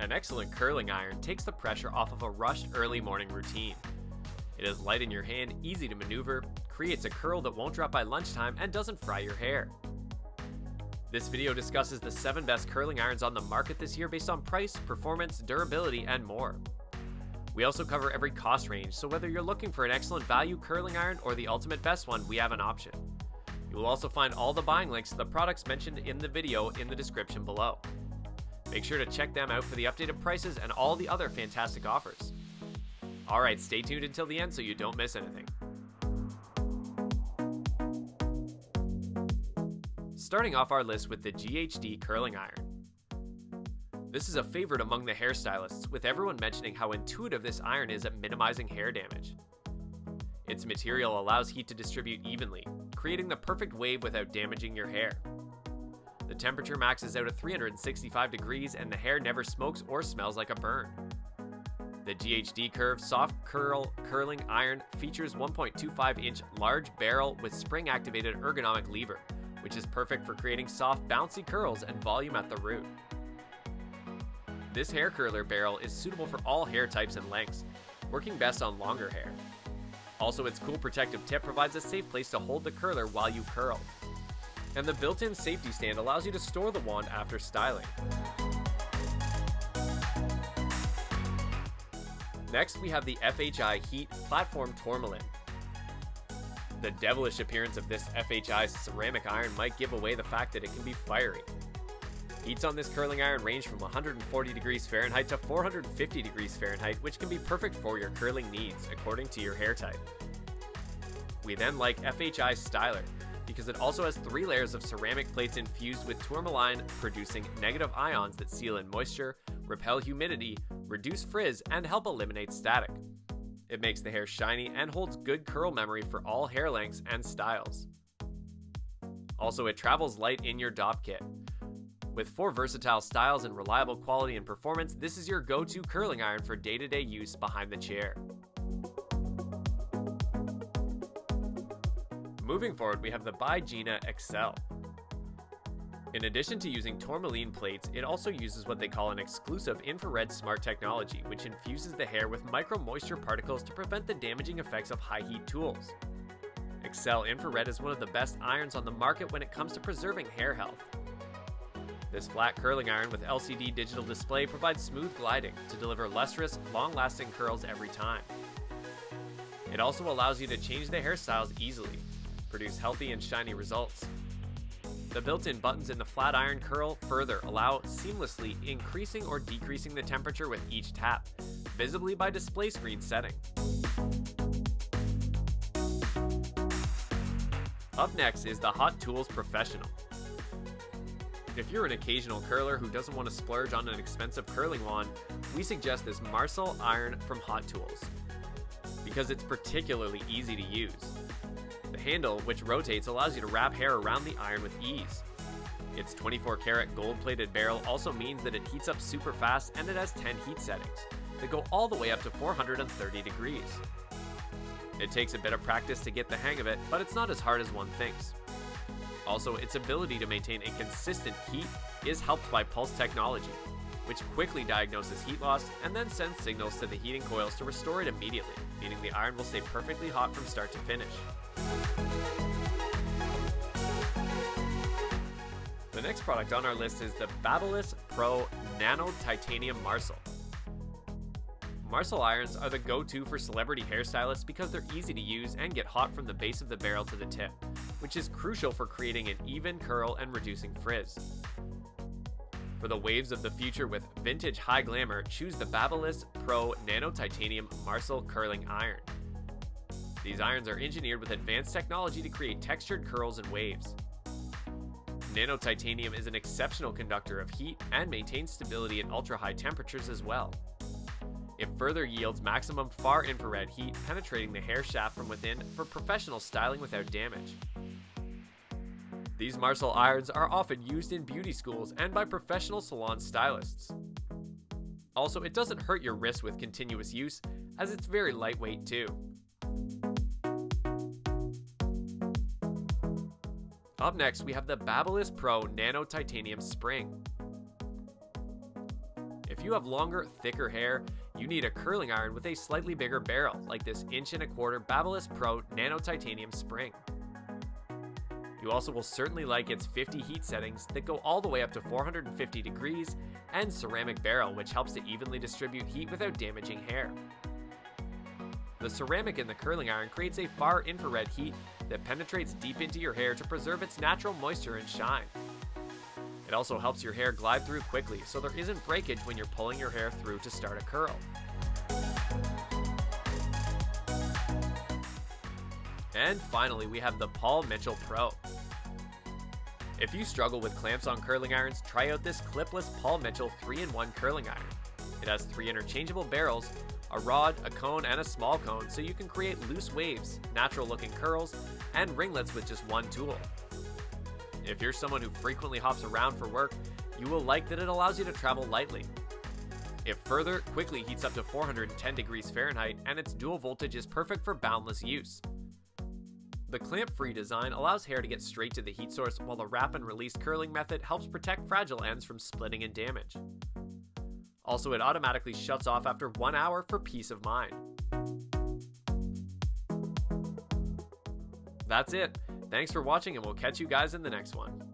An excellent curling iron takes the pressure off of a rushed early morning routine. It is light in your hand, easy to maneuver, creates a curl that won't drop by lunchtime, and doesn't fry your hair. This video discusses the 7 best curling irons on the market this year based on price, performance, durability, and more. We also cover every cost range, so whether you're looking for an excellent value curling iron or the ultimate best one, we have an option. You will also find all the buying links to the products mentioned in the video in the description below. Make sure to check them out for the updated prices and all the other fantastic offers. Alright, stay tuned until the end so you don't miss anything. Starting off our list with the GHD curling iron. This is a favorite among the hairstylists, with everyone mentioning how intuitive this iron is at minimizing hair damage. Its material allows heat to distribute evenly, creating the perfect wave without damaging your hair. The temperature maxes out at 365 degrees and the hair never smokes or smells like a burn. The GHD Curve soft curling iron features 1.25-inch large barrel with spring-activated ergonomic lever, which is perfect for creating soft, bouncy curls and volume at the root. This hair curler barrel is suitable for all hair types and lengths, working best on longer hair. Also, its cool protective tip provides a safe place to hold the curler while you curl. And the built-in safety stand allows you to store the wand after styling. Next, we have the FHI Heat Platform Tourmaline. The devilish appearance of this FHI ceramic iron might give away the fact that it can be fiery. Heats on this curling iron range from 140 degrees Fahrenheit to 450 degrees Fahrenheit, which can be perfect for your curling needs according to your hair type. We then like FHI Styler because it also has 3 layers of ceramic plates infused with tourmaline, producing negative ions that seal in moisture, repel humidity, reduce frizz, and help eliminate static. It makes the hair shiny and holds good curl memory for all hair lengths and styles. Also, it travels light in your DOP kit. With 4 versatile styles and reliable quality and performance, this is your go-to curling iron for day-to-day use behind the chair. Moving forward, we have the BaBylissPRO XL. In addition to using tourmaline plates, it also uses what they call an exclusive infrared smart technology, which infuses the hair with micro moisture particles to prevent the damaging effects of high heat tools. XL Infrared is one of the best irons on the market when it comes to preserving hair health. This flat curling iron with LCD digital display provides smooth gliding to deliver lustrous, long-lasting curls every time. It also allows you to change the hairstyles easily, produce healthy and shiny results. The built-in buttons in the flat iron curl further allow seamlessly increasing or decreasing the temperature with each tap, visibly by display screen setting. Up next is the Hot Tools Professional. If you're an occasional curler who doesn't want to splurge on an expensive curling wand, we suggest this Marcel iron from Hot Tools, because it's particularly easy to use. The handle, which rotates, allows you to wrap hair around the iron with ease. Its 24-karat gold-plated barrel also means that it heats up super fast, and it has 10 heat settings that go all the way up to 430 degrees. It takes a bit of practice to get the hang of it, but it's not as hard as one thinks. Also, its ability to maintain a consistent heat is helped by pulse technology, which quickly diagnoses heat loss and then sends signals to the heating coils to restore it immediately, meaning the iron will stay perfectly hot from start to finish. The next product on our list is the BaBylissPRO Nano Titanium Marcel. Marcel irons are the go-to for celebrity hairstylists because they're easy to use and get hot from the base of the barrel to the tip, which is crucial for creating an even curl and reducing frizz. For the waves of the future with vintage high glamour, choose the BaBylissPRO Nano Titanium Marcel Curling Iron. These irons are engineered with advanced technology to create textured curls and waves. Nano titanium is an exceptional conductor of heat and maintains stability at ultra-high temperatures as well. It further yields maximum far infrared heat, penetrating the hair shaft from within for professional styling without damage. These Marcel irons are often used in beauty schools and by professional salon stylists. Also, it doesn't hurt your wrist with continuous use, as it's very lightweight too. Up next, we have the BaBylissPRO Nano Titanium Spring. If you have longer, thicker hair, you need a curling iron with a slightly bigger barrel, like this 1.25" BaBylissPRO Nano Titanium spring. You also will certainly like its 50 heat settings that go all the way up to 450 degrees, and ceramic barrel, which helps to evenly distribute heat without damaging hair. The ceramic in the curling iron creates a far infrared heat that penetrates deep into your hair to preserve its natural moisture and shine. It also helps your hair glide through quickly, so there isn't breakage when you're pulling your hair through to start a curl. And finally, we have the Paul Mitchell Pro. If you struggle with clamps on curling irons, try out this clipless Paul Mitchell 3-in-1 curling iron. It has 3 interchangeable barrels, a rod, a cone, and a small cone, so you can create loose waves, natural looking curls, and ringlets with just one tool. If you're someone who frequently hops around for work, you will like that it allows you to travel lightly. It further quickly heats up to 410 degrees Fahrenheit, and its dual voltage is perfect for boundless use. The clamp-free design allows hair to get straight to the heat source, while the wrap and release curling method helps protect fragile ends from splitting and damage. Also, it automatically shuts off after 1 hour for peace of mind. That's it. Thanks for watching, and we'll catch you guys in the next one.